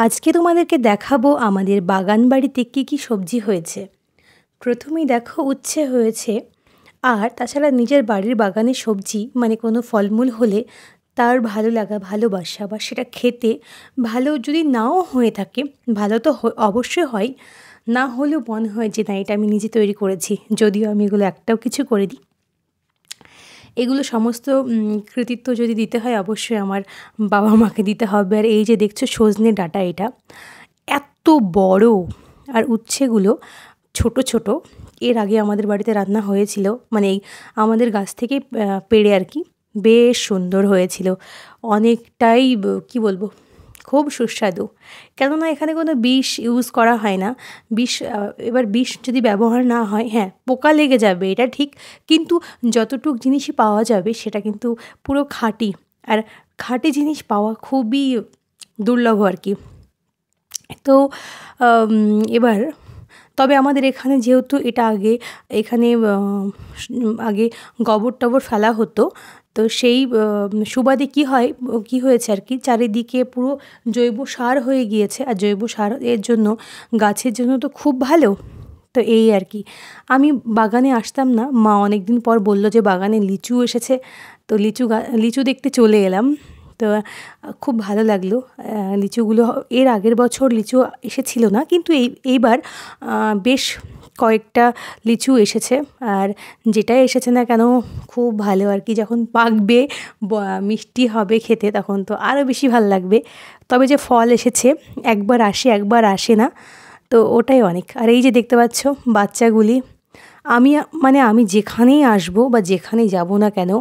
আজকে তোমাদেরকে দেখাবো আমাদের বাগান বাড়িতে কী সবজি হয়েছে। প্রথমেই দেখো উচ্ছে হয়েছে। আর তাছাড়া নিজের বাড়ির বাগানের সবজি মানে কোনো ফলমূল হলে তার ভালো লাগা, ভালোবাসা বা সেটা খেতে ভালো যদি নাও হয়ে থাকে, ভালো তো অবশ্যই হয়, না হলেও মনে হয় যে না এটা আমি নিজে তৈরি করেছি, যদিও আমি এগুলো একটাও কিছু করিনি। এগুলো সমস্ত কৃতিত্ব যদি দিতে হয় অবশ্যই আমার বাবা মাকে দিতে হবে। আর এই যে দেখছো সজনে ডাঁটা, এটা এত বড়, আর উচ্ছেগুলো ছোট ছোট। এর আগে আমাদের বাড়িতে রান্না হয়েছিল, মানে এই আমাদের গাছ থেকে পেড়ে আর কি, বেশ সুন্দর হয়েছিল। অনেকটাই কি বলবো, খুব সুস্বাদু। কেননা এখানে কোনো বিষ ইউজ করা হয় না। এবার বিষ যদি ব্যবহার না হয়, হ্যাঁ পোকা লেগে যাবে এটা ঠিক, কিন্তু যতটুক জিনিসই পাওয়া যাবে সেটা কিন্তু পুরো খাঁটি। আর খাঁটি জিনিস পাওয়া খুবই দুর্লভ আর কি। তো এবার তবে আমাদের এখানে যেহেতু এটা এখানে আগে গোবর টবর ফেলা হতো, তো সেই সুবাদে কী হয়েছে আর কি, চারিদিকে পুরো জৈব সার হয়ে গিয়েছে। আর জৈব সার এর জন্য গাছের জন্য তো খুব ভালো। তো এই আর কি, আমি বাগানে আসতাম না, মা অনেক দিন পর বলল যে বাগানে লিচু এসেছে, তো লিচু দেখতে চলে এলাম। তো খুব ভালো লাগলো লিচুগুলো। এর আগের বছর লিচু এসেছিল না, কিন্তু এইবার বেশ কয়েকটা লিচু এসেছে। আর যেটাই এসেছে না কেন খুব ভালো আর কি, যখন পাকবে মিষ্টি হবে খেতে তখন তো আরও বেশি ভালো লাগবে। তবে যে ফল এসেছে, একবার আসে একবার আসে না, তো ওটাই অনেক। আর এই যে দেখতে পাচ্ছ বাচ্চাগুলি, আমি যেখানেই আসবো বা যেখানেই যাব না কেন,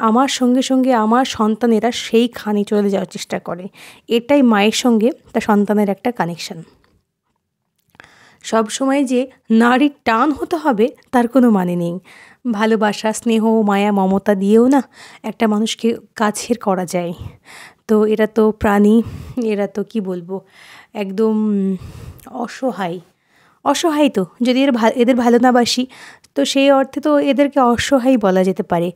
আমার সঙ্গে সঙ্গে আমার সন্তানেরা সেইখানে চলে যাওয়ার চেষ্টা করে। এটাই মায়ের সঙ্গে তার সন্তানের একটা কানেকশান। সবসময় যে নারীর টান হতে হবে তার কোনো মানে নেই। ভালোবাসা, স্নেহ, মায়া, মমতা দিয়েও না একটা মানুষকে কাছের করা যায়। তো এরা তো প্রাণী, এরা তো কি বলবো, একদম অসহায় তো। যদি এদের ভালো না বাসি, তো সেই অর্থে তো এদেরকে অসহায় বলা যেতে পারে।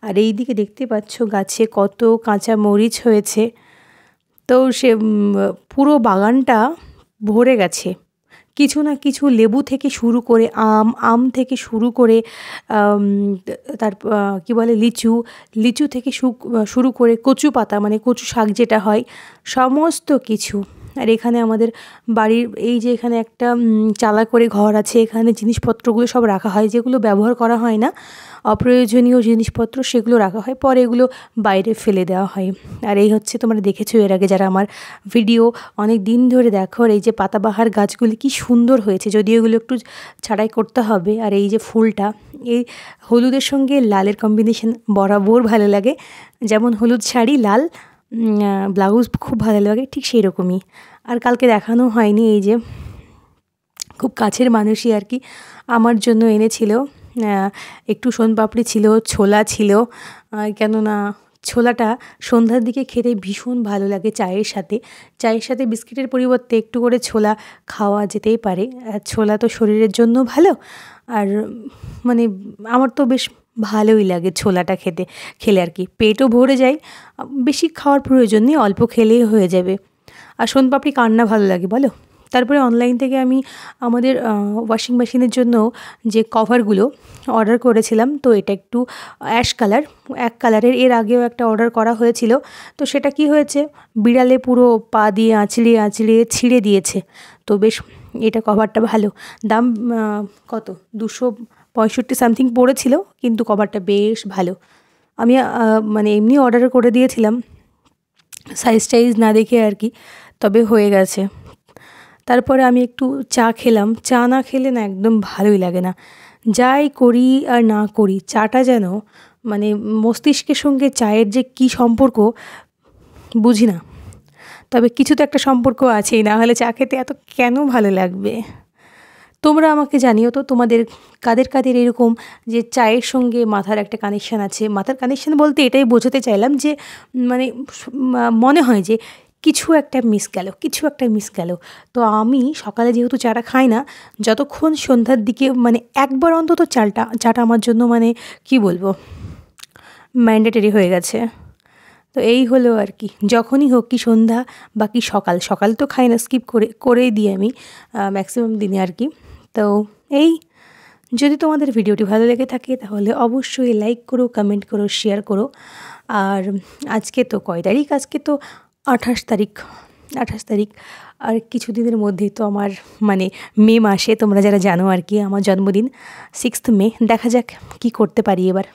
আর এই দিকে দেখতে পাচ্ছ গাছে কত কাঁচা মরিচ হয়েছে। তো সে পুরো বাগানটা ভরে গেছে কিছু না কিছু, লেবু থেকে শুরু করে আম থেকে শুরু করে তার কী বলে লিচু থেকে শুরু করে কচু পাতা মানে কচু শাক যেটা হয়, সমস্ত কিছু। আর এখানে আমাদের বাড়ির এই যে এখানে একটা চালা করে ঘর আছে, এখানে জিনিসপত্রগুলো সব রাখা হয়, যেগুলো ব্যবহার করা হয় না, অপ্রয়োজনীয় জিনিসপত্র সেগুলো রাখা হয়, পরে এগুলো বাইরে ফেলে দেওয়া হয়। আর এই হচ্ছে, তোমরা দেখেছো এর আগে যারা আমার ভিডিও অনেক দিন ধরে দেখো, আর এই যে পাতাবাহার গাছগুলি কি সুন্দর হয়েছে, যদিও এগুলো একটু ছাঁটাই করতে হবে। আর এই যে ফুলটা, এই হলুদের সঙ্গে লালের কম্বিনেশন বরাবর ভালো লাগে। যেমন হলুদ শাড়ি, লাল ব্লাউজ খুব ভালো লাগে, ঠিক সেই রকমই। আর কালকে দেখানো হয়নি, এই যে খুব কাছের মানুষই আর কি আমার জন্য এনেছিল, একটু সোনপাপড়ি ছিল, ছোলা ছিল। কেননা ছোলাটা সন্ধ্যার দিকে খেতে ভীষণ ভালো লাগে চায়ের সাথে বিস্কিটের পরিবর্তে একটু করে ছোলা খাওয়া যেতেই পারে। আর ছোলা তো শরীরের জন্য ভালো। আর মানে আমার তো বেশ ভালোই লাগে ছোলাটা খেলে আর কি, পেটও ভরে যায়। বেশি খাওয়ার প্রয়োজন নেই, অল্প খেলেই হয়ে যাবে। আর সোনপাপড়ি কার না ভালো লাগে বলো। তারপরে অনলাইন থেকে আমি আমাদের ওয়াশিং মেশিনের জন্য যে কভারগুলো অর্ডার করেছিলাম, তো এটা একটু এক কালারের, এর আগেও একটা অর্ডার করা হয়েছিল। তো সেটা কি হয়েছে, বিড়ালে পুরো পা দিয়ে আঁচড়িয়ে ছিঁড়ে দিয়েছে। তো বেশ এটা কভারটা ভালো, দাম কত 265 সামথিং পড়েছিল, কিন্তু কভারটা বেশ ভালো। আমি মানে এমনি অর্ডার করে দিয়েছিলাম সাইজ না দেখে আর কি, তবে হয়ে গেছে। তারপরে আমি একটু চা খেলাম। চা না খেলে না একদম ভালোই লাগে না। যাই করি আর না করি, চাটা যেন মানে মস্তিষ্কের সঙ্গে চায়ের যে কী সম্পর্ক বুঝি না, তবে কিছু তো একটা সম্পর্ক আছেই, না হলে চা খেতে এত কেন ভালো লাগবে। তোমরা আমাকে জানিও তো, তোমাদের কাদের এরকম যে চায়ের সঙ্গে মাথার একটা কানেকশান আছে। মাথার কানেকশান বলতে এটাই বোঝাতে চাইলাম যে মানে মনে হয় যে কিছু একটা মিস গেল। তো আমি সকালে যেহেতু চাটা খাই না, যতক্ষণ সন্ধ্যার দিকে মানে একবার অন্তত চাটা আমার জন্য মানে কি বলবো ম্যান্ডেটরি হয়ে গেছে। তো তো এই হলো আর কি, যখনই হোক, কি সন্ধ্যা বা কি সকাল, সকাল তো খাই না, স্কিপ করেই দিই আমি ম্যাক্সিমাম দিনে আর কি। তো এই, যদি তোমাদের ভিডিওটি ভালো লেগে থাকে তাহলে অবশ্যই লাইক করো, কমেন্ট করো, শেয়ার করো। আর আজকে তো কয় তারিখ, আজকে তো 28 তারিখ। আর কিছুদিনের মধ্যেই তো আমার মানে মে মাসে, তোমরা যারা জানো আর কি, আমার জন্মদিন 6 মে। দেখা যাক কি করতে পারি এবার।